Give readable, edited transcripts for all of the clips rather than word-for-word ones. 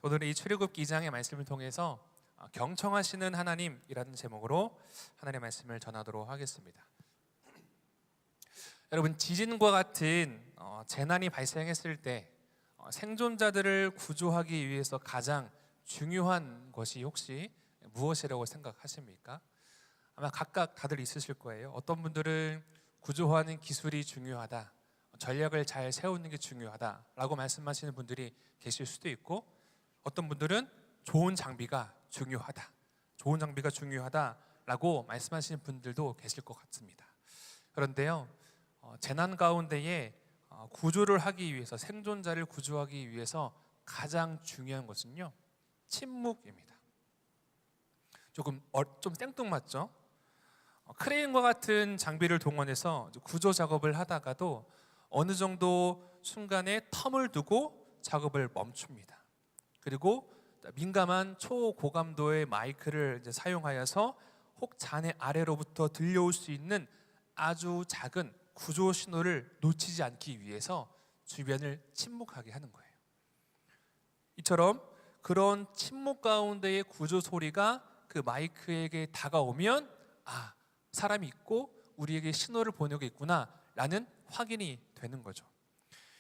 오늘은 이 출애굽기 2장의 말씀을 통해서 경청하시는 하나님이라는 제목으로 하나님의 말씀을 전하도록 하겠습니다. 여러분, 지진과 같은 재난이 발생했을 때 생존자들을 구조하기 위해서 가장 중요한 것이 혹시 무엇이라고 생각하십니까? 아마 각각 다들 있으실 거예요. 어떤 분들은 구조하는 기술이 중요하다, 전략을 잘 세우는 게 중요하다라고 말씀하시는 분들이 계실 수도 있고, 어떤 분들은 좋은 장비가 중요하다, 좋은 장비가 중요하다라고 말씀하시는 분들도 계실 것 같습니다. 그런데요, 재난 가운데에 구조를 하기 위해서, 생존자를 구조하기 위해서 가장 중요한 것은요, 침묵입니다. 좀 생뚱맞죠? 크레인과 같은 장비를 동원해서 구조 작업을 하다가도 어느 정도 순간에 텀을 두고 작업을 멈춥니다. 그리고 민감한 초고감도의 마이크를 사용하여서 혹 잔해 아래로부터 들려올 수 있는 아주 작은 구조 신호를 놓치지 않기 위해서 주변을 침묵하게 하는 거예요. 이처럼 그런 침묵 가운데의 구조 소리가 그 마이크에게 다가오면 사람이 있고 우리에게 신호를 보내고 있구나 라는 확인이 되는 거죠.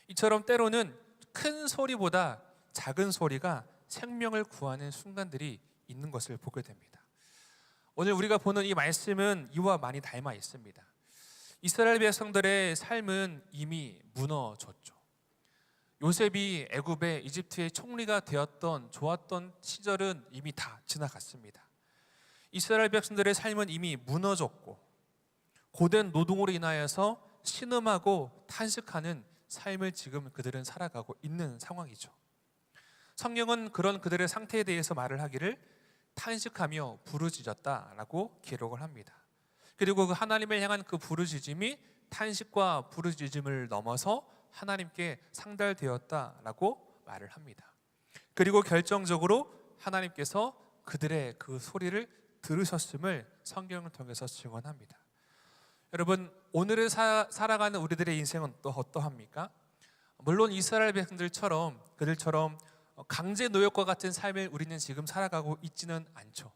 이처럼 때로는 큰 소리보다 작은 소리가 생명을 구하는 순간들이 있는 것을 보게 됩니다. 오늘 우리가 보는 이 말씀은 이와 많이 닮아 있습니다. 이스라엘 백성들의 삶은 이미 무너졌죠. 요셉이 애굽의 이집트의 총리가 되었던 좋았던 시절은 이미 다 지나갔습니다. 이스라엘 백성들의 삶은 이미 무너졌고, 고된 노동으로 인하여서 신음하고 탄식하는 삶을 지금 그들은 살아가고 있는 상황이죠. 성경은 그런 그들의 상태에 대해서 말을 하기를 탄식하며 부르짖었다라고 기록을 합니다. 그리고 그 하나님을 향한 그 부르짖음이 탄식과 부르짖음을 넘어서 하나님께 상달되었다라고 말을 합니다. 그리고 결정적으로 하나님께서 그들의 그 소리를 들으셨음을 성경을 통해서 증언합니다. 여러분, 오늘을 살아가는 우리들의 인생은 또 어떠합니까? 물론 이스라엘 백성들처럼 그들처럼 강제 노역과 같은 삶을 우리는 지금 살아가고 있지는 않죠.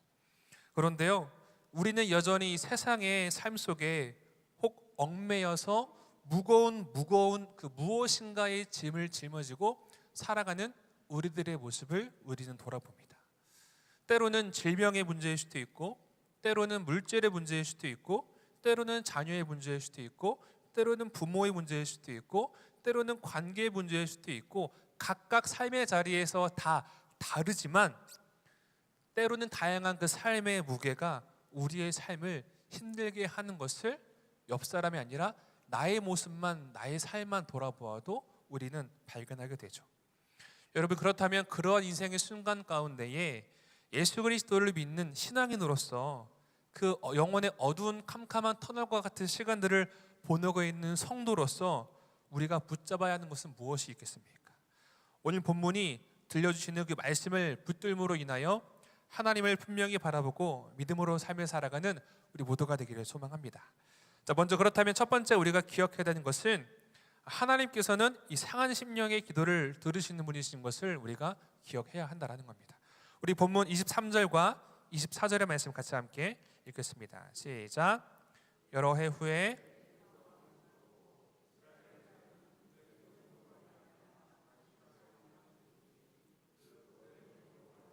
그런데요, 우리는 여전히 세상의 삶 속에 혹 얽매여서 무거운 그 무엇인가의 짐을 짊어지고 살아가는 우리들의 모습을 우리는 돌아봅니다. 때로는 질병의 문제일 수도 있고, 때로는 물질의 문제일 수도 있고, 때로는 자녀의 문제일 수도 있고, 때로는 부모의 문제일 수도 있고, 때로는 관계의 문제일 수도 있고, 각각 삶의 자리에서 다 다르지만 때로는 다양한 그 삶의 무게가 우리의 삶을 힘들게 하는 것을 옆 사람이 아니라 나의 모습만, 나의 삶만 돌아보아도 우리는 발견하게 되죠. 여러분, 그렇다면 그러한 인생의 순간 가운데에 예수 그리스도를 믿는 신앙인으로서 그 영혼의 어두운 캄캄한 터널과 같은 시간들을 보내고 있는 성도로서 우리가 붙잡아야 하는 것은 무엇이 있겠습니까? 오늘 본문이 들려주시는 그 말씀을 붙들므로 인하여 하나님을 분명히 바라보고 믿음으로 삶을 살아가는 우리 모두가 되기를 소망합니다. 먼저 그렇다면 첫 번째 우리가 기억해야 되는 것은 하나님께서는 이 상한 심령의 기도를 들으시는 분이신 것을 우리가 기억해야 한다는 겁니다. 우리 본문 23절과 24절의 말씀 같이 함께 읽겠습니다. 시작. 여러 해 후에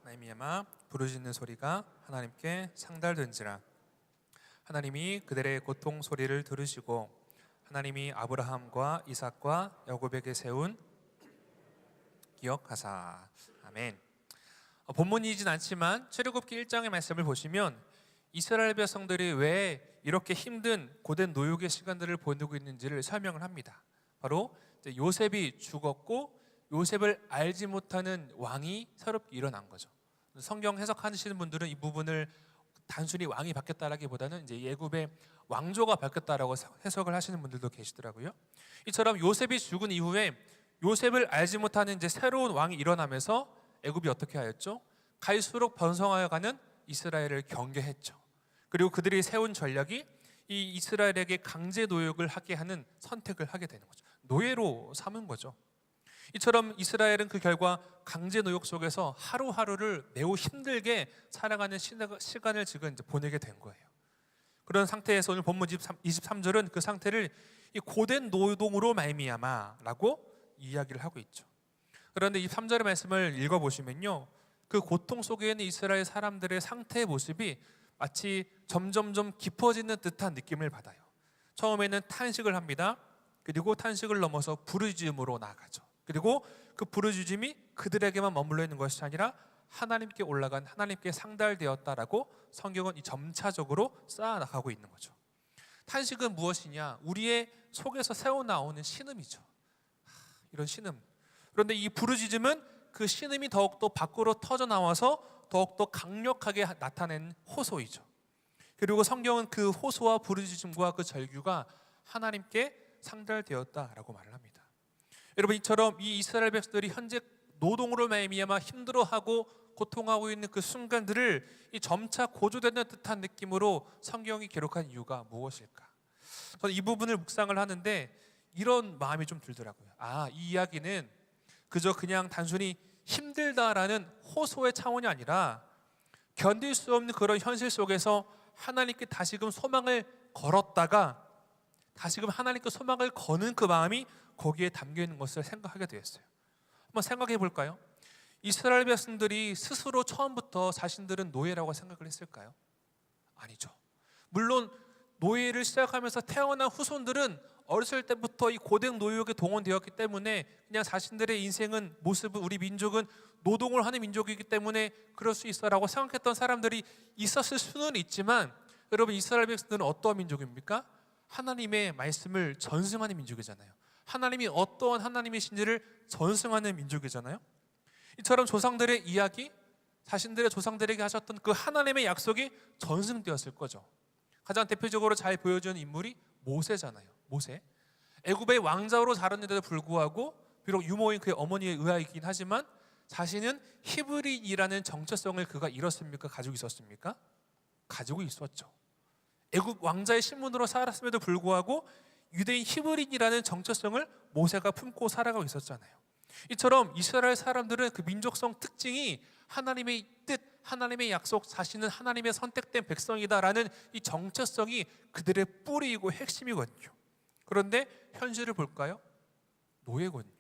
말미암아 부르짖는 소리가 하나님께 상달된지라. 하나님이 그들의 고통 소리를 들으시고 하나님이 아브라함과 이삭과 야곱에게 세운 기억하사. 아멘. 본문이진 않지만 출애굽기 1장의 말씀을 보시면 이스라엘 백성들이 왜 이렇게 힘든 고된 노역의 시간들을 보내고 있는지를 설명을 합니다. 바로 요셉이 죽었고 요셉을 알지 못하는 왕이 새롭게 일어난 거죠. 성경 해석하시는 분들은 이 부분을 단순히 왕이 바뀌었다라기보다는 애굽의 왕조가 바뀌었다라고 해석을 하시는 분들도 계시더라고요. 이처럼 요셉이 죽은 이후에 요셉을 알지 못하는 새로운 왕이 일어나면서 애굽이 어떻게 하였죠? 갈수록 번성하여가는 이스라엘을 경계했죠. 그리고 그들이 세운 전략이 이 이스라엘에게 강제 노역을 하게 하는 선택을 하게 되는 거죠. 노예로 삼은 거죠. 이처럼 이스라엘은 그 결과 강제 노역 속에서 하루하루를 매우 힘들게 살아가는 시간을 지금 이제 보내게 된 거예요. 그런 상태에서 오늘 본문 23절은 그 상태를 이 고된 노동으로 말미암아라고 이야기를 하고 있죠. 그런데 23절의 말씀을 읽어보시면요, 그 고통 속에 있는 이스라엘 사람들의 상태의 모습이 마치 점점점 깊어지는 듯한 느낌을 받아요. 처음에는 탄식을 합니다. 그리고 탄식을 넘어서 부르짖음으로 나아가죠. 그리고 그 부르짖음이 그들에게만 머물러 있는 것이 아니라 하나님께 올라간, 하나님께 상달되었다라고 성경은 이 점차적으로 쌓아나가고 있는 거죠. 탄식은 무엇이냐? 우리의 속에서 새어나오는 신음이죠. 이런 신음. 그런데 이 부르짖음은 그 신음이 더욱더 밖으로 터져나와서 더욱더 강력하게 나타낸 호소이죠. 그리고 성경은 그 호소와 부르짖음과 그 절규가 하나님께 상달되었다라고 말을 합니다. 여러분, 이처럼 이 이스라엘 백성들이 현재 노동으로 말미암아 힘들어하고 고통하고 있는 그 순간들을 이 점차 고조되는 듯한 느낌으로 성경이 기록한 이유가 무엇일까? 저는 이 부분을 묵상을 하는데 이런 마음이 좀 들더라고요. 이 이야기는 그저 그냥 단순히 힘들다라는 호소의 차원이 아니라 견딜 수 없는 그런 현실 속에서 하나님께 다시금 소망을 걸었다가 다시금 하나님께 소망을 거는 그 마음이 거기에 담겨 있는 것을 생각하게 되었어요. 한번 생각해 볼까요? 이스라엘 백성들이 스스로 처음부터 자신들은 노예라고 생각을 했을까요? 아니죠. 물론 노예를 시작하면서 태어난 후손들은 어렸을 때부터 이 고된 노역에 동원되었기 때문에 그냥 자신들의 인생은 모습은, 우리 민족은 노동을 하는 민족이기 때문에 그럴 수 있어라고 생각했던 사람들이 있었을 수는 있지만, 여러분, 이스라엘 백성들은 어떠한 민족입니까? 하나님의 말씀을 전승하는 민족이잖아요. 하나님이 어떠한 하나님의 신지를 전승하는 민족이잖아요. 이처럼 조상들의 이야기, 자신들의 조상들에게 하셨던 그 하나님의 약속이 전승되었을 거죠. 가장 대표적으로 잘 보여주는 인물이 모세잖아요. 모세. 애굽의 왕자로 자랐는데도 불구하고 비록 유모인 그의 어머니의 의아이긴 하지만 자신은 히브리인이라는 정체성을 그가 잃었습니까? 가지고 있었습니까? 가지고 있었죠. 애굽 왕자의 신분으로 살았음에도 불구하고 유대인 히브리인이라는 정체성을 모세가 품고 살아가고 있었잖아요. 이처럼 이스라엘 사람들은 그 민족성 특징이 하나님의 뜻, 하나님의 약속, 자신은 하나님의 선택된 백성이다라는 이 정체성이 그들의 뿌리이고 핵심이거든요. 그런데 현실을 볼까요? 노예거든요.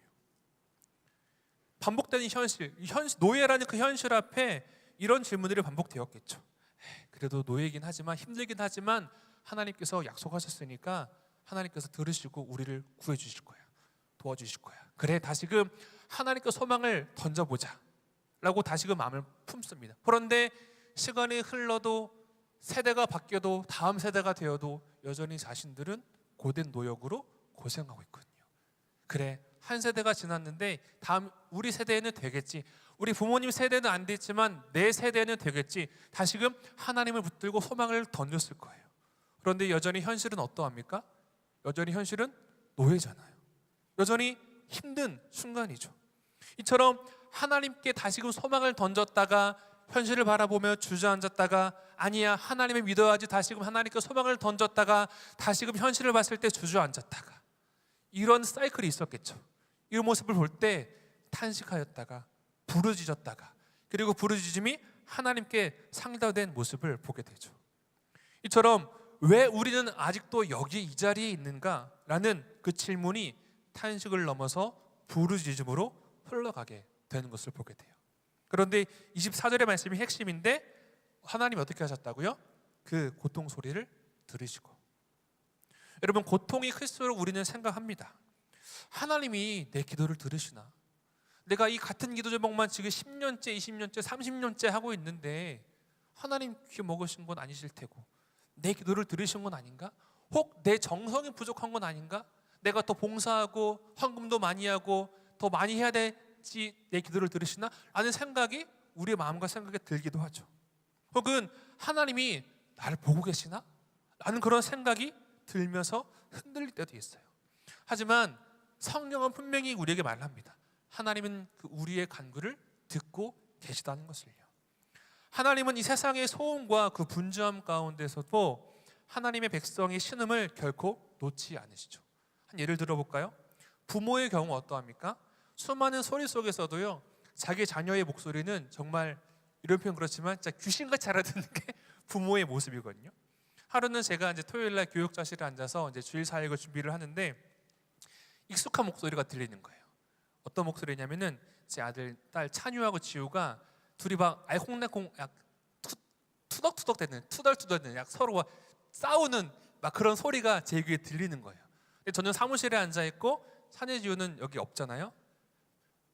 반복되는 현실, 노예라는 그 현실 앞에 이런 질문들이 반복되었겠죠. 그래도 노예이긴 하지만, 힘들긴 하지만 하나님께서 약속하셨으니까 하나님께서 들으시고 우리를 구해주실 거야, 도와주실 거야. 그래, 다시금 하나님께 소망을 던져보자 라고 다시금 마음을 품습니다. 그런데 시간이 흘러도 세대가 바뀌어도 다음 세대가 되어도 여전히 자신들은 고된 노역으로 고생하고 있거든요. 그래, 한 세대가 지났는데 다음 우리 세대에는 되겠지, 우리 부모님 세대는 안 됐지만 내 세대는 되겠지, 다시금 하나님을 붙들고 소망을 던졌을 거예요. 그런데 여전히 현실은 어떠합니까? 여전히 현실은 노예잖아요. 여전히 힘든 순간이죠. 이처럼 하나님께 다시금 소망을 던졌다가 현실을 바라보며 주저앉았다가, 아니야 하나님을 믿어야지, 다시금 하나님께 소망을 던졌다가 다시금 현실을 봤을 때 주저앉았다가, 이런 사이클이 있었겠죠. 이 모습을 볼 때 탄식하였다가 부르짖었다가, 그리고 부르짖음이 하나님께 상달된 모습을 보게 되죠. 이처럼 왜 우리는 아직도 여기 이 자리에 있는가? 라는 그 질문이 탄식을 넘어서 부르짖음으로 흘러가게 되는 것을 보게 돼요. 그런데 24절의 말씀이 핵심인데 하나님이 어떻게 하셨다고요? 그 고통 소리를 들으시고. 여러분, 고통이 클수록 우리는 생각합니다. 하나님이 내 기도를 들으시나? 내가 이 같은 기도 제목만 지금 10년째, 20년째, 30년째 하고 있는데 하나님 귀 먹으신 건 아니실 테고 내 기도를 들으신 건 아닌가? 혹 내 정성이 부족한 건 아닌가? 내가 더 봉사하고 헌금도 많이 하고 더 많이 해야 되지 내 기도를 들으시나? 라는 생각이 우리의 마음과 생각에 들기도 하죠. 혹은 하나님이 나를 보고 계시나? 라는 그런 생각이 들면서 흔들릴 때도 있어요. 하지만 성경은 분명히 우리에게 말합니다. 하나님은 그 우리의 간구를 듣고 계시다는 것을요. 하나님은 이 세상의 소음과 그 분주함 가운데서도 하나님의 백성의 신음을 결코 놓지 않으시죠. 한 예를 들어볼까요? 부모의 경우 어떠합니까? 수많은 소리 속에서도요, 자기 자녀의 목소리는 정말, 이런 표현 그렇지만 진짜 귀신같이 알아듣는 게 부모의 모습이거든요. 하루는 제가 이제 토요일날 교육자실에 앉아서 이제 주일 사역을 준비를 하는데 익숙한 목소리가 들리는 거예요. 어떤 목소리냐면은 제 아들, 딸 찬유하고 지우가 둘이 막 알콩달콩 약 투덕투덕 되는, 투덜투덜 되는, 약 서로 막 싸우는 막 그런 소리가 제 귀에 들리는 거예요. 근데 저는 사무실에 앉아 있고 찬유지우는 여기 없잖아요.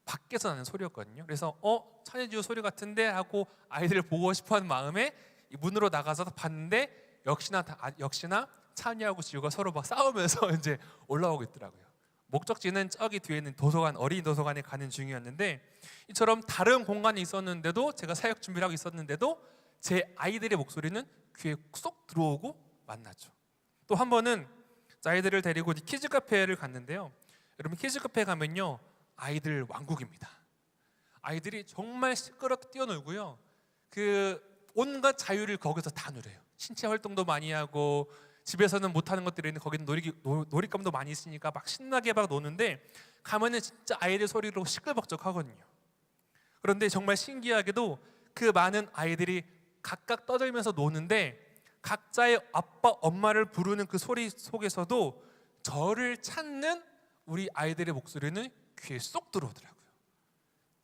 밖에서 나는 소리였거든요. 그래서 찬유지우 소리 같은데 하고 아이들을 보고 싶어하는 마음에 문으로 나가서 봤는데 역시나 찬유하고 지우가 서로 막 싸우면서 이제 올라오고 있더라고요. 목적지는 저기 뒤에 있는 도서관, 어린이 도서관에 가는 중이었는데, 이처럼 다른 공간에 있었는데도, 제가 사역 준비를 하고 있었는데도 제 아이들의 목소리는 귀에 쏙 들어오고 만났죠. 또 한 번은 아이들을 데리고 키즈 카페를 갔는데요. 여러분, 키즈 카페에 가면요, 아이들 왕국입니다. 아이들이 정말 시끄럽게 뛰어놀고요, 그 온갖 자유를 거기서 다 누려요. 신체 활동도 많이 하고, 집에서는 못하는 것들이 있는데 거기는 놀잇감도 많이 있으니까 막 신나게 막 노는데, 가면은 진짜 아이들 소리로 시끌벅적하거든요. 그런데 정말 신기하게도 그 많은 아이들이 각각 떠들면서 노는데 각자의 아빠, 엄마를 부르는 그 소리 속에서도 저를 찾는 우리 아이들의 목소리는 귀에 쏙 들어오더라고요.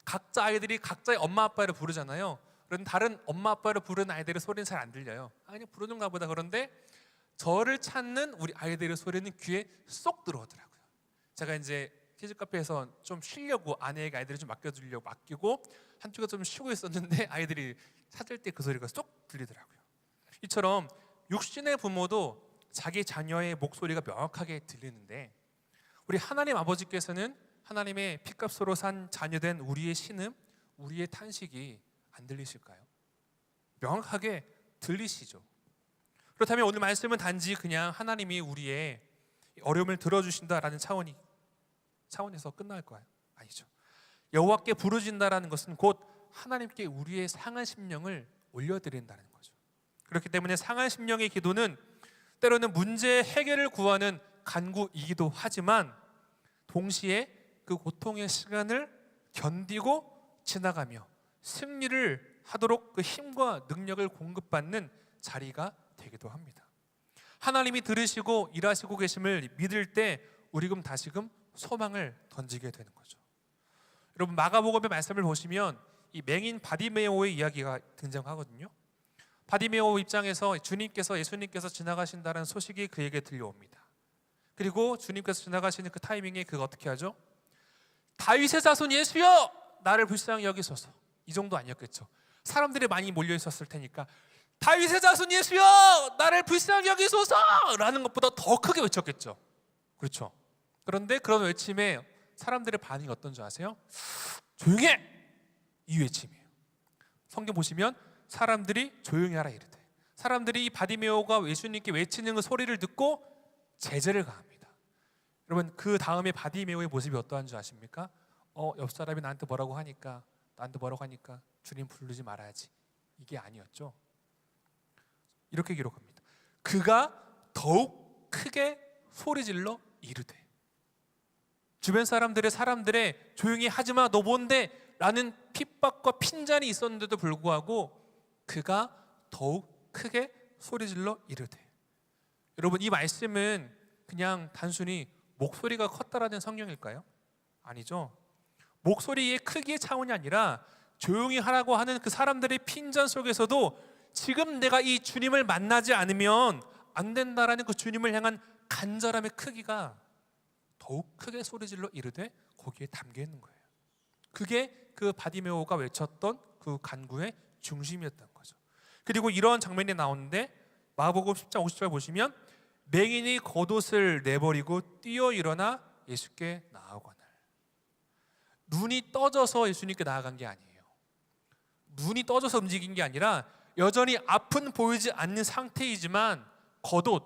각자 아이들이 각자의 엄마, 아빠를 부르잖아요. 그런데 다른 엄마, 아빠를 부르는 아이들의 소리는 잘 안 들려요. 그냥 부르는가 보다. 그런데 저를 찾는 우리 아이들의 소리는 귀에 쏙 들어오더라고요. 제가 이제 키즈 카페에서 좀 쉬려고 아내에게 아이들을 좀 맡겨주려고 맡기고 한쪽에 좀 쉬고 있었는데 아이들이 찾을 때 그 소리가 쏙 들리더라고요. 이처럼 육신의 부모도 자기 자녀의 목소리가 명확하게 들리는데, 우리 하나님 아버지께서는 하나님의 피값으로 산 자녀된 우리의 신음, 우리의 탄식이 안 들리실까요? 명확하게 들리시죠. 그렇다면 오늘 말씀은 단지 그냥 하나님이 우리의 어려움을 들어주신다라는 차원에서 끝날까요? 아니죠. 여호와께 부르짖는다라는 것은 곧 하나님께 우리의 상한 심령을 올려드린다는 거죠. 그렇기 때문에 상한 심령의 기도는 때로는 문제의 해결을 구하는 간구이기도 하지만, 동시에 그 고통의 시간을 견디고 지나가며 승리를 하도록 그 힘과 능력을 공급받는 자리가 되기도 합니다. 하나님이 들으시고 일하시고 계심을 믿을 때 우리금 다시금 소망을 던지게 되는 거죠. 여러분, 마가복음의 말씀을 보시면 이 맹인 바디메오의 이야기가 등장하거든요. 바디메오 입장에서 예수님께서 지나가신다는 소식이 그에게 들려옵니다. 그리고 주님께서 지나가시는 그 타이밍에 그가 어떻게 하죠? 다윗의 자손 예수여, 나를 불쌍히 여기소서. 이 정도 아니었겠죠. 사람들이 많이 몰려 있었을 테니까 다윗의 자손 예수여, 나를 불쌍히 여기소서 라는 것보다 더 크게 외쳤겠죠. 그렇죠. 그런데 그런 외침에 사람들의 반응이 어떤 줄 아세요? 조용해! 이 외침이에요. 성경 보시면 사람들이 조용히 하라 이르되, 사람들이 이 바디메오가 예수님께 외치는 그 소리를 듣고 제재를 가합니다. 여러분, 그 다음에 바디메오의 모습이 어떠한 줄 아십니까? 옆 사람이 나한테 뭐라고 하니까 주님 부르지 말아야지, 이게 아니었죠. 이렇게 기록합니다. 그가 더욱 크게 소리질러 이르되, 주변 사람들의 조용히 하지마, 너 뭔데? 라는 핍박과 핀잔이 있었는데도 불구하고 그가 더욱 크게 소리질러 이르되. 여러분, 이 말씀은 그냥 단순히 목소리가 컸다라는 성경일까요? 아니죠. 목소리의 크기의 차원이 아니라 조용히 하라고 하는 그 사람들의 핀잔 속에서도 지금 내가 이 주님을 만나지 않으면 안 된다라는 그 주님을 향한 간절함의 크기가 더욱 크게 소리질러 이르되 거기에 담겨 있는 거예요. 그게 그 바디메오가 외쳤던 그 간구의 중심이었던 거죠. 그리고 이런 장면이 나오는데 마가복음 10장 50절 보시면 맹인이 겉옷을 내버리고 뛰어 일어나 예수께 나아가거늘. 눈이 떠져서 예수님께 나아간 게 아니에요. 눈이 떠져서 움직인 게 아니라 여전히 앞은 보이지 않는 상태이지만 겉옷,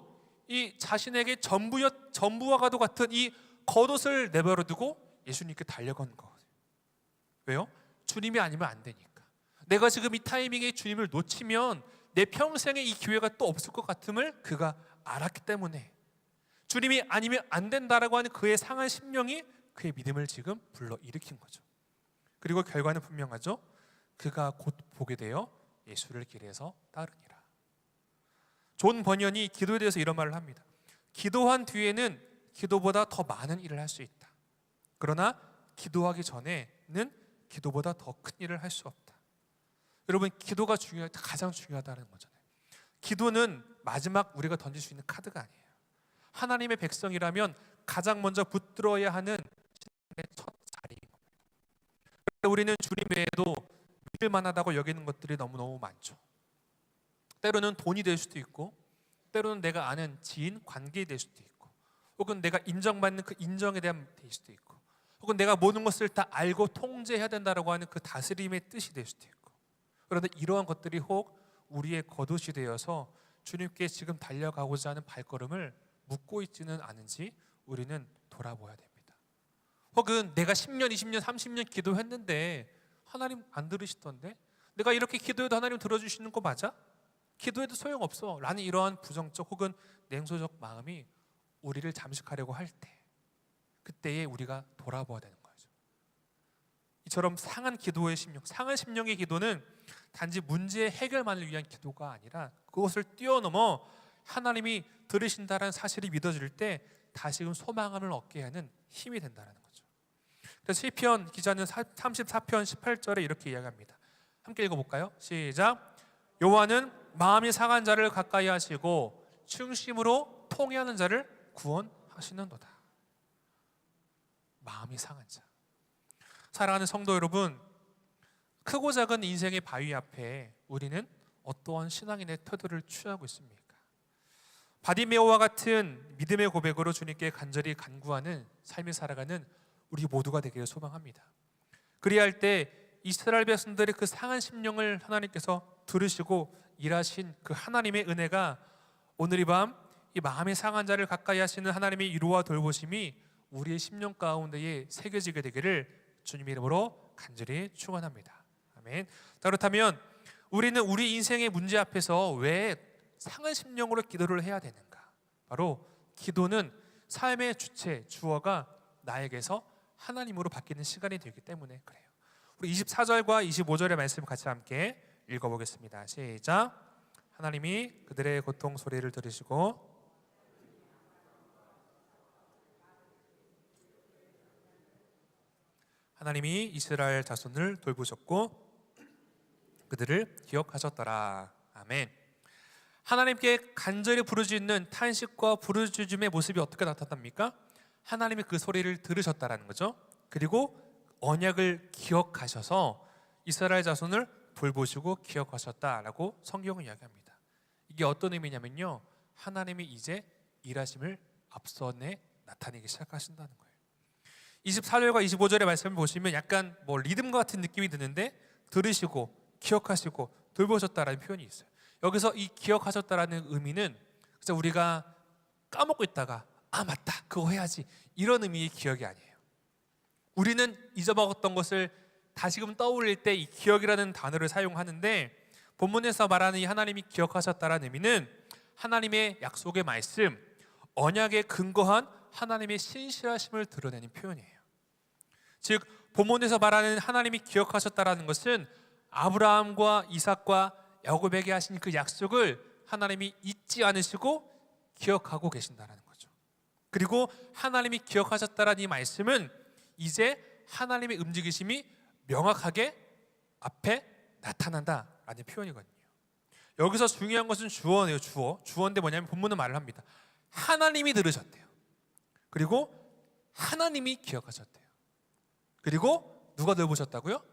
이 자신에게 전부와과도 같은 이 겉옷을 내버려두고 예수님께 달려간 거예요. 왜요? 주님이 아니면 안 되니까. 내가 지금 이 타이밍에 주님을 놓치면 내 평생에 이 기회가 또 없을 것 같음을 그가 알았기 때문에, 주님이 아니면 안 된다라고 하는 그의 상한 심령이 그의 믿음을 지금 불러일으킨 거죠. 그리고 결과는 분명하죠. 그가 곧 보게 되어 예수를 길에서 따르니라. 존 번연이 기도에 대해서 이런 말을 합니다. 기도한 뒤에는 기도보다 더 많은 일을 할 수 있다. 그러나 기도하기 전에는 기도보다 더 큰 일을 할 수 없다. 여러분, 기도가 가장 중요하다는 거잖아요. 기도는 마지막 우리가 던질 수 있는 카드가 아니에요. 하나님의 백성이라면 가장 먼저 붙들어야 하는 신앙의 첫 자리인 겁니다. 우리는 주님 외에도 믿을 만하다고 여기는 것들이 너무너무 많죠. 때로는 돈이 될 수도 있고, 때로는 내가 아는 지인, 관계가 될 수도 있고, 혹은 내가 인정받는 그 인정에 대한 될 수도 있고, 혹은 내가 모든 것을 다 알고 통제해야 된다라고 하는 그 다스림의 뜻이 될 수도 있고. 그런데 이러한 것들이 혹 우리의 겉옷이 되어서 주님께 지금 달려가고자 하는 발걸음을 묶고 있지는 않은지 우리는 돌아보아야 됩니다. 혹은 내가 10년, 20년, 30년 기도했는데 하나님 안 들으시던데, 내가 이렇게 기도해도 하나님 들어주시는 거 맞아? 기도해도 소용없어 라는 이러한 부정적 혹은 냉소적 마음이 우리를 잠식하려고 할 때, 그때에 우리가 돌아보아야 되는 거죠. 이처럼 상한 기도의 심령, 상한 심령의 기도는 단지 문제의 해결만을 위한 기도가 아니라 그것을 뛰어넘어 하나님이 들으신다는 사실이 믿어질 때 다시금 소망을 얻게 하는 힘이 된다는 거죠. 그래서 시편 기자는 34편 18절에 이렇게 이야기합니다. 함께 읽어볼까요? 시작. 여호와는 마음이 상한 자를 가까이 하시고 충심으로 통회하는 자를 구원하시는도다. 마음이 상한 자. 사랑하는 성도 여러분, 크고 작은 인생의 바위 앞에 우리는 어떠한 신앙인의 태도를 취하고 있습니까? 바디메오와 같은 믿음의 고백으로 주님께 간절히 간구하는 삶을 살아가는 우리 모두가 되기를 소망합니다. 그리할 때 이스라엘 백성들의 그 상한 심령을 하나님께서 들으시고 일하신 그 하나님의 은혜가 오늘 이 밤 이 마음의 상한 자를 가까이 하시는 하나님의 위로와 돌보심이 우리의 심령 가운데에 새겨지게 되기를 주님의 이름으로 간절히 축원합니다. 아멘. 그렇다면 우리는 우리 인생의 문제 앞에서 왜 상한 심령으로 기도를 해야 되는가? 바로 기도는 삶의 주체, 주어가 나에게서 하나님으로 바뀌는 시간이 되기 때문에 그래요. 우리 24절과 25절의 말씀 같이 함께 읽어보겠습니다. 시작. 하나님이 그들의 고통 소리를 들으시고 하나님이 이스라엘 자손을 돌보셨고 그들을 기억하셨더라. 아멘. 하나님께 간절히 부르짖는 탄식과 부르짖음의 모습이 어떻게 나타납니까? 하나님이 그 소리를 들으셨다라는 거죠. 그리고 언약을 기억하셔서 이스라엘 자손을 돌보시고 기억하셨다라고 성경은 이야기합니다. 이게 어떤 의미냐면요, 하나님이 이제 일하심을 앞선에 나타내기 시작하신다는 거예요. 24절과 25절의 말씀을 보시면 약간 리듬과 같은 느낌이 드는데, 들으시고 기억하시고 돌보셨다라는 표현이 있어요. 여기서 이 기억하셨다라는 의미는 진짜 우리가 까먹고 있다가 맞다 그거 해야지 이런 의미의 기억이 아니에요. 우리는 잊어먹었던 것을 다시금 떠올릴 때 이 기억이라는 단어를 사용하는데, 본문에서 말하는 이 하나님이 기억하셨다라는 의미는 하나님의 약속의 말씀, 언약에 근거한 하나님의 신실하심을 드러내는 표현이에요. 즉 본문에서 말하는 하나님이 기억하셨다라는 것은 아브라함과 이삭과 야곱에게 하신 그 약속을 하나님이 잊지 않으시고 기억하고 계신다는 거죠. 그리고 하나님이 기억하셨다라는 이 말씀은 이제 하나님의 움직이심이 명확하게 앞에 나타난다라는 표현이거든요. 여기서 중요한 것은 주어네요. 주어인데 뭐냐면 본문은 말을 합니다. 하나님이 들으셨대요. 그리고 하나님이 기억하셨대요. 그리고 누가 돌보셨다고요?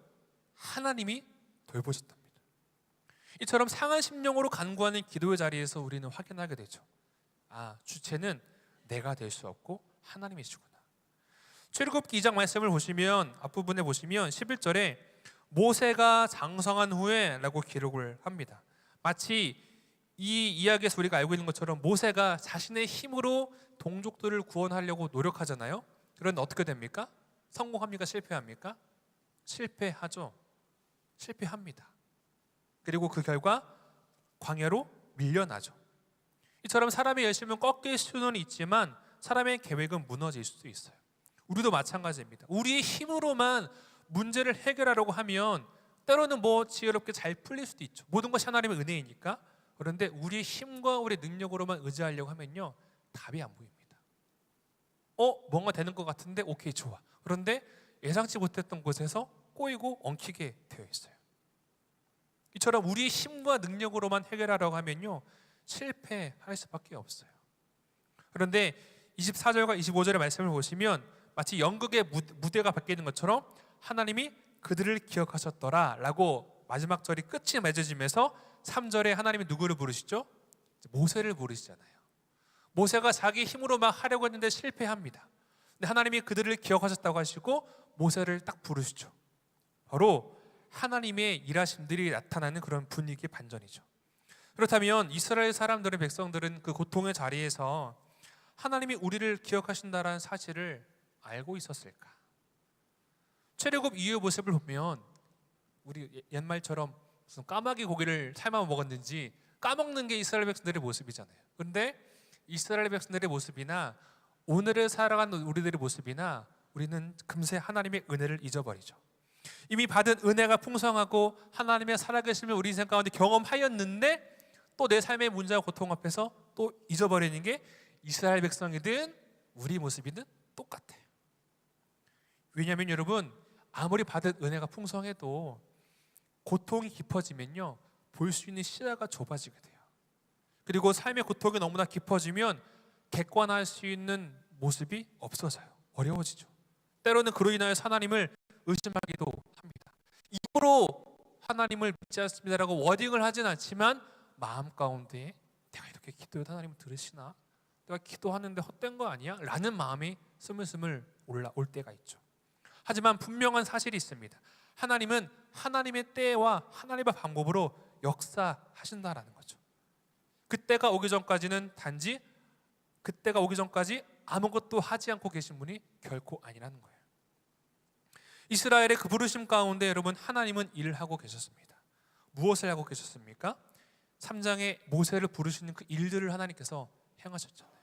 하나님이 돌보셨답니다. 이처럼 상한 심령으로 간구하는 기도의 자리에서 우리는 확인하게 되죠. 주체는 내가 될 수 없고 하나님이시구나. 출애굽기 2장 말씀을 보시면 앞부분에 보시면 11절에 모세가 장성한 후에 라고 기록을 합니다. 마치 이 이야기에서 우리가 알고 있는 것처럼 모세가 자신의 힘으로 동족들을 구원하려고 노력하잖아요. 그런데 어떻게 됩니까? 성공합니까? 실패합니까? 실패하죠. 실패합니다. 그리고 그 결과 광야로 밀려나죠. 이처럼 사람의 열심은 꺾일 수는 있지만 사람의 계획은 무너질 수도 있어요. 우리도 마찬가지입니다. 우리의 힘으로만 문제를 해결하려고 하면 때로는 지혜롭게 잘 풀릴 수도 있죠. 모든 것이 하나님의 은혜이니까. 그런데 우리의 힘과 우리의 능력으로만 의지하려고 하면요, 답이 안 보입니다. 뭔가 되는 것 같은데 오케이, 좋아. 그런데 예상치 못했던 곳에서 꼬이고 엉키게 되어 있어요. 이처럼 우리의 힘과 능력으로만 해결하려고 하면요, 실패할 수밖에 없어요. 그런데 24절과 25절의 말씀을 보시면 마치 연극의 무대가 바뀌는 것처럼 하나님이 그들을 기억하셨더라 라고 마지막 절이 끝이 맺어지면서 3절에 하나님이 누구를 부르시죠? 모세를 부르시잖아요. 모세가 자기 힘으로 막 하려고 했는데 실패합니다. 근데 하나님이 그들을 기억하셨다고 하시고 모세를 딱 부르시죠. 바로 하나님의 일하심들이 나타나는 그런 분위기의 반전이죠. 그렇다면 이스라엘 사람들의 백성들은 그 고통의 자리에서 하나님이 우리를 기억하신다는 사실을 알고 있었을까? 출애굽 이후의 모습을 보면 우리 옛말처럼 무슨 까마귀 고기를 삶아 먹었는지 까먹는 게 이스라엘 백성들의 모습이잖아요. 그런데 이스라엘 백성들의 모습이나 오늘을 살아가는 우리들의 모습이나 우리는 금세 하나님의 은혜를 잊어버리죠. 이미 받은 은혜가 풍성하고 하나님의 살아계심을 우리 인생 가운데 경험하였는데 또 내 삶의 문제와 고통 앞에서 또 잊어버리는 게 이스라엘 백성이든 우리 모습이든 똑같아요. 왜냐하면 여러분, 아무리 받은 은혜가 풍성해도 고통이 깊어지면요, 볼 수 있는 시야가 좁아지게 돼요. 그리고 삶의 고통이 너무나 깊어지면 객관할 수 있는 모습이 없어져요. 어려워지죠. 때로는 그로 인하여 하나님을 의심하기도 합니다. 입으로 하나님을 믿지 않습니다라고 워딩을 하진 않지만 마음 가운데 내가 이렇게 기도해도 하나님 들으시나? 내가 기도하는데 헛된 거 아니야? 라는 마음이 스물스물 올라올 때가 있죠. 하지만 분명한 사실이 있습니다. 하나님은 하나님의 때와 하나님의 방법으로 역사하신다라는 거죠. 그때가 오기 전까지 아무것도 하지 않고 계신 분이 결코 아니라는 거예요. 이스라엘의 그 부르심 가운데 여러분, 하나님은 일을 하고 계셨습니다. 무엇을 하고 계셨습니까? 3장에 모세를 부르시는 그 일들을 하나님께서 행하셨잖아요.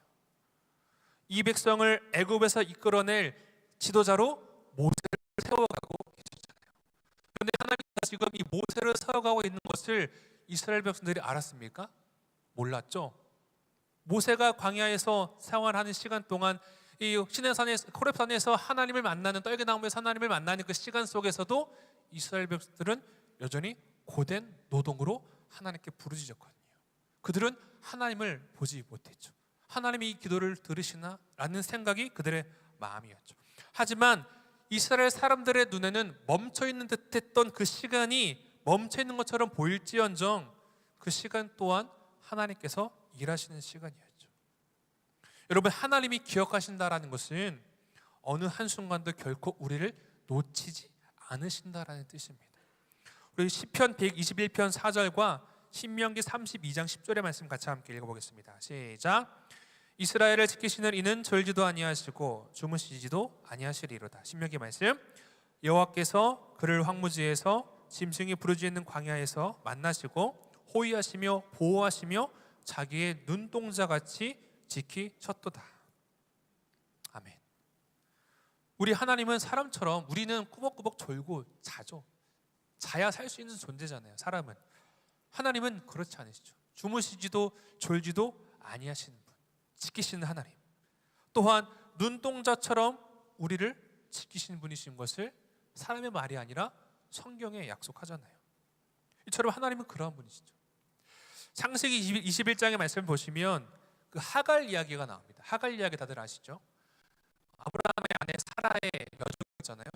이 백성을 애굽에서 이끌어낼 지도자로 모세를 세워가고 계셨잖아요. 그런데 하나님께서 지금 이 모세를 세워가고 있는 것을 이스라엘 백성들이 알았습니까? 몰랐죠. 모세가 광야에서 생활하는 시간 동안 이 시내산에 호렙산에서 하나님을 만나는, 떨기나무에서 하나님을 만나는 그 시간 속에서도 이스라엘 백성들은 여전히 고된 노동으로 하나님께 부르짖었거든요. 그들은 하나님을 보지 못했죠. 하나님이 이 기도를 들으시나? 라는 생각이 그들의 마음이었죠. 하지만 이스라엘 사람들의 눈에는 멈춰있는 듯했던 그 시간이 멈춰있는 것처럼 보일지언정 그 시간 또한 하나님께서 일하시는 시간이었죠. 여러분, 하나님이 기억하신다라는 것은 어느 한순간도 결코 우리를 놓치지 않으신다라는 뜻입니다. 우리 시편 121편 4절과 신명기 32장 10절의 말씀 같이 함께 읽어보겠습니다. 시작. 이스라엘을 지키시는 이는 졸지도 아니하시고 주무시지도 아니하시리로다. 신명기 말씀. 여호와께서 그를 황무지에서 짐승이 부르짖는 광야에서 만나시고 호위하시며 보호하시며 자기의 눈동자같이 지키셨도다. 아멘. 우리 하나님은 사람처럼 우리는 꾸벅꾸벅 졸고 자죠. 자야 살 수 있는 존재잖아요. 사람은. 하나님은 그렇지 않으시죠. 주무시지도 졸지도 아니하시는 분, 지키시는 하나님. 또한 눈동자처럼 우리를 지키시는 분이신 것을 사람의 말이 아니라 성경에 약속하잖아요. 이처럼 하나님은 그러한 분이시죠. 창세기 21장의 말씀을 보시면 그 하갈 이야기가 나옵니다. 하갈 이야기 다들 아시죠? 아브라함의 아내 사라의 여종이잖아요.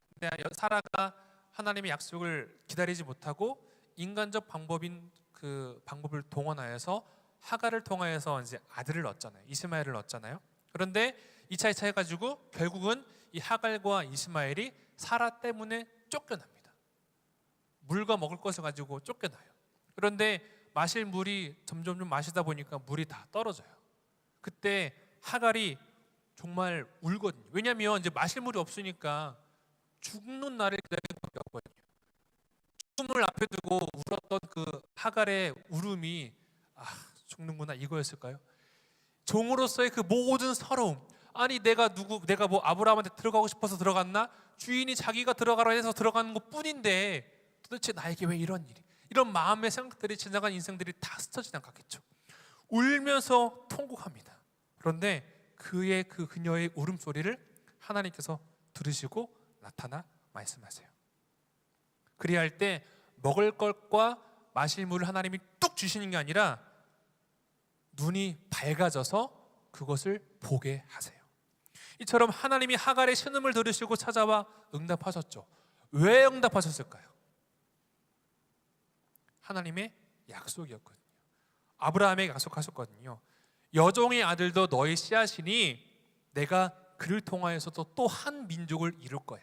근데 사라가 하나님의 약속을 기다리지 못하고 인간적 방법인 그 방법을 동원하여서 하갈을 통하여서 이제 아들을 얻잖아요. 이스마엘을 얻잖아요. 그런데 2차 해가지고 결국은 이 하갈과 이스마엘이 사라 때문에 쫓겨납니다. 물과 먹을 것을 가지고 쫓겨나요. 그런데 마실 물이 점점 마시다 보니까 물이 다 떨어져요. 그때 하갈이 정말 울거든요. 왜냐하면 이제 마실 물이 없으니까 죽는 날을 기다리는 것밖에 없거든요. 죽음을 앞에 두고 울었던 그 하갈의 울음이 죽는구나 이거였을까요? 종으로서의 그 모든 서러움, 아니 내가 뭐 아브라함한테 들어가고 싶어서 들어갔나? 주인이 자기가 들어가라 해서 들어가는 것 뿐인데 도대체 나에게 왜 이런 일이? 이런 마음의 생각들이 지나간 인생들이 다 스쳐 지나갔겠죠. 울면서 통곡합니다. 그런데 그녀의 울음소리를 하나님께서 들으시고 나타나 말씀하세요. 그리할 때 먹을 것과 마실 물을 하나님이 뚝 주시는 게 아니라 눈이 밝아져서 그것을 보게 하세요. 이처럼 하나님이 하갈의 신음을 들으시고 찾아와 응답하셨죠. 왜 응답하셨을까요? 하나님의 약속이었거든요. 아브라함에게 약속하셨거든요. 여종의 아들도 너의 씨앗이니 내가 그를 통하여서도 또 한 민족을 이룰 거야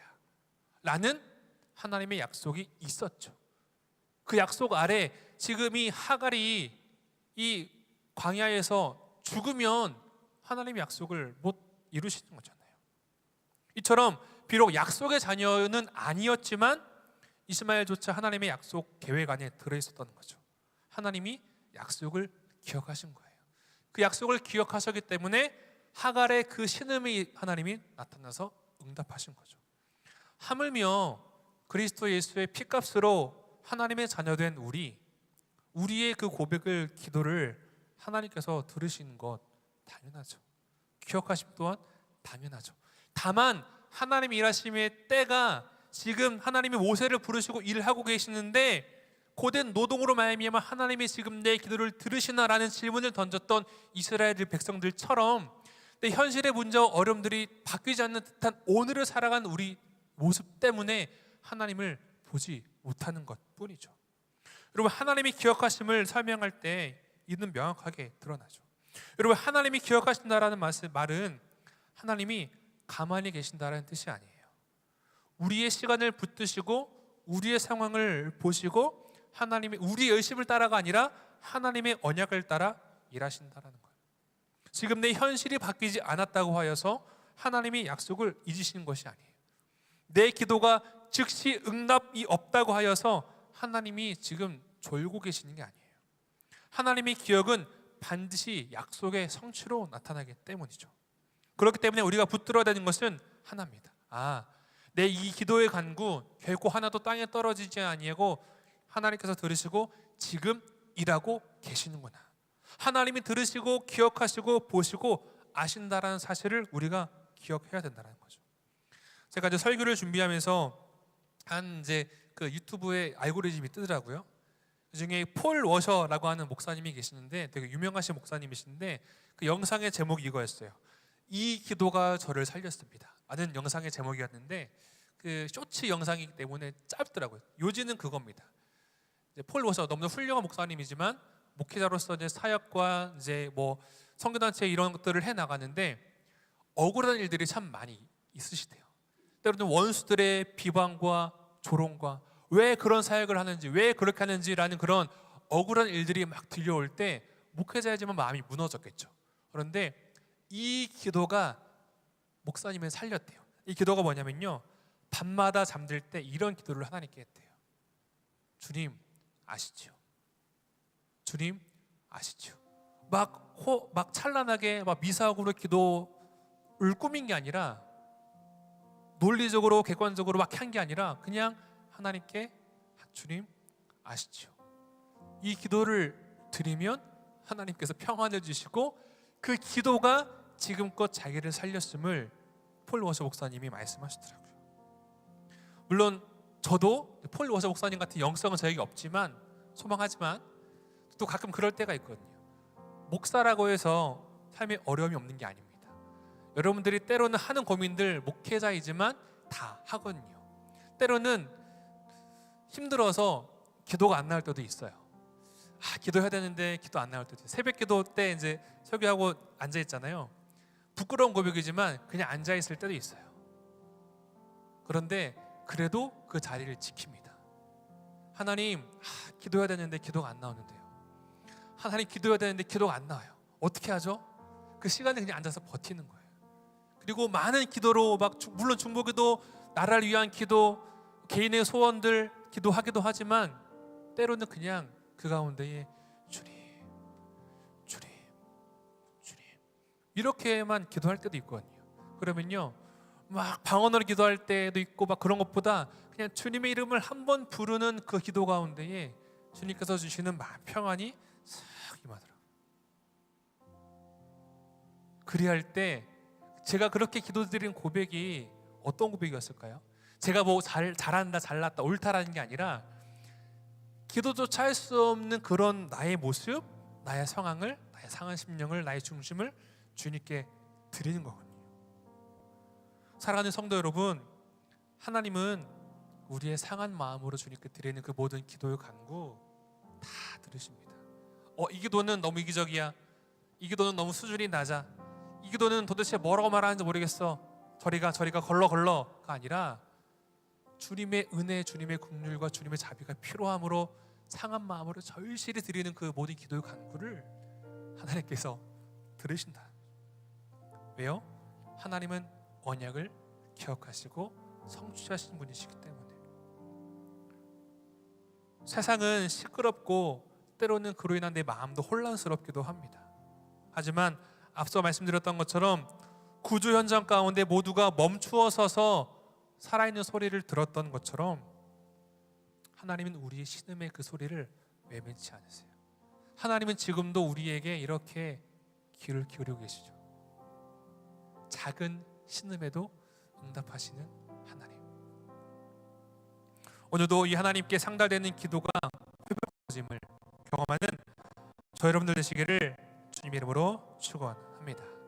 라는 하나님의 약속이 있었죠. 그 약속 아래 지금 이 하갈이 이 광야에서 죽으면 하나님의 약속을 못 이루시는 거잖아요. 이처럼 비록 약속의 자녀는 아니었지만 이스마엘조차 하나님의 약속 계획 안에 들어있었던 거죠. 하나님이 약속을 기억하신 거예요. 그 약속을 기억하셨기 때문에 하갈의 그 신음이 하나님이 나타나서 응답하신 거죠. 하물며 그리스도 예수의 피값으로 하나님의 자녀된 우리의 그 고백을, 기도를 하나님께서 들으시는 것 당연하죠. 기억하심 또한 당연하죠. 다만 하나님의 일하심의 때가 지금 하나님이 모세를 부르시고 일을 하고 계시는데 고된 노동으로 말미암아 하나님이 지금 내 기도를 들으시나라는 질문을 던졌던 이스라엘 백성들처럼 근데 현실의 문제와 어려움들이 바뀌지 않는 듯한 오늘을 살아간 우리 모습 때문에 하나님을 보지 못하는 것뿐이죠. 여러분, 하나님이 기억하심을 설명할 때 이는 명확하게 드러나죠. 여러분, 하나님이 기억하신다라는 말은 하나님이 가만히 계신다라는 뜻이 아니에요. 우리의 시간을 붙드시고 우리의 상황을 보시고 하나님의 우리의 열심을 따라가 아니라 하나님의 언약을 따라 일하신다라는 거예요. 지금 내 현실이 바뀌지 않았다고 하여서 하나님이 약속을 잊으시는 것이 아니에요. 내 기도가 즉시 응답이 없다고 하여서 하나님이 지금 졸고 계시는 게 아니에요. 하나님의 기억은 반드시 약속의 성취로 나타나기 때문이죠. 그렇기 때문에 우리가 붙들어야 되는 것은 하나입니다. 내 이 기도의 간구 결코 하나도 땅에 떨어지지 아니하고 하나님께서 들으시고 지금 일하고 계시는구나. 하나님이 들으시고 기억하시고 보시고 아신다라는 사실을 우리가 기억해야 된다는 거죠. 제가 이제 설교를 준비하면서 그 유튜브에 알고리즘이 뜨더라고요. 그중에 폴 워셔라고 하는 목사님이 계시는데 되게 유명하신 목사님이신데 그 영상의 제목이 이거였어요. 이 기도가 저를 살렸습니다 라는 영상의 제목이었는데 그 쇼츠 영상이기 때문에 짧더라고요. 요지는 그겁니다. 폴 워셔 너무나 훌륭한 목사님이지만 목회자로서 이제 사역과 이제 뭐 선교단체 이런 것들을 해 나가는데 억울한 일들이 참 많이 있으시대요. 때로는 원수들의 비방과 조롱과 왜 그런 사역을 하는지, 왜 그렇게 하는지라는 그런 억울한 일들이 막 들려올 때 목회자이지만 마음이 무너졌겠죠. 그런데 이 기도가 목사님을 살렸대요. 이 기도가 뭐냐면요, 밤마다 잠들 때 이런 기도를 하나님께 했대요. 주님 아시죠? 주님 아시죠? 막 찬란하게 막 미사역으로 기도를 꾸민 게 아니라 논리적으로 객관적으로 막 한 게 아니라 그냥 하나님께 주님 아시죠? 이 기도를 드리면 하나님께서 평안을 주시고 그 기도가 지금껏 자기를 살렸음을 폴 워셔 목사님이 말씀하시더라고요. 물론 저도 폴 워셔 목사님 같은 영성은 저에게 없지만 소망하지만 또 가끔 그럴 때가 있거든요. 목사라고 해서 삶에 어려움이 없는 게 아닙니다. 여러분들이 때로는 하는 고민들 목회자이지만 다 하거든요. 때로는 힘들어서 기도가 안 나올 때도 있어요. 기도해야 되는데 기도 안 나올 때도 있어요. 새벽 기도 때 이제 설교하고 앉아 있잖아요. 부끄러운 고백이지만 그냥 앉아 있을 때도 있어요. 그런데 그래도 그 자리를 지킵니다. 하나님, 기도해야 되는데 기도가 안 나오는데요. 하나님, 기도해야 되는데 기도가 안 나와요. 어떻게 하죠? 그 시간에 그냥 앉아서 버티는 거예요. 그리고 많은 기도로 물론 중보기도, 나라를 위한 기도, 개인의 소원들 기도하기도 하지만 때로는 그냥 그 가운데에 주님 이렇게만 기도할 때도 있거든요. 그러면요, 막 방언으로 기도할 때도 있고 막 그런 것보다 그냥 주님의 이름을 한 번 부르는 그 기도 가운데에 주님께서 주시는 마음 평안이 싹 임하더라고요. 그리할 때 제가 그렇게 기도드린 고백이 어떤 고백이었을까요? 제가 뭐 잘한다, 잘났다, 옳다라는 게 아니라 기도조차 할 수 없는 그런 나의 모습, 나의 상황을, 나의 상한 심령을, 나의 중심을 주님께 드리는 거거든요. 사랑하는 성도 여러분, 하나님은 우리의 상한 마음으로 주님께 드리는 그 모든 기도의 간구 다 들으십니다. 이 기도는 너무 이기적이야. 이 기도는 너무 수준이 낮아. 이 기도는 도대체 뭐라고 말하는지 모르겠어. 저리가 걸러가 아니라 주님의 은혜, 주님의 긍휼과 주님의 자비가 필요함으로 상한 마음으로 절실히 드리는 그 모든 기도의 간구를 하나님께서 들으신다. 왜요? 하나님은 언약을 기억하시고 성취하신 분이시기 때문에. 세상은 시끄럽고 때로는 그로 인한 내 마음도 혼란스럽기도 합니다. 하지만 앞서 말씀드렸던 것처럼 구조 현장 가운데 모두가 멈추어 서서 살아있는 소리를 들었던 것처럼 하나님은 우리의 신음의 그 소리를 외면치 않으세요. 하나님은 지금도 우리에게 이렇게 귀를 기울이고 계시죠. 작은 신음에도 응답하시는 하나님. 오늘도 이 하나님께 상달되는 기도가 회복됨을 경험하는 저 여러분들 되시기를 주님의 이름으로 축원합니다.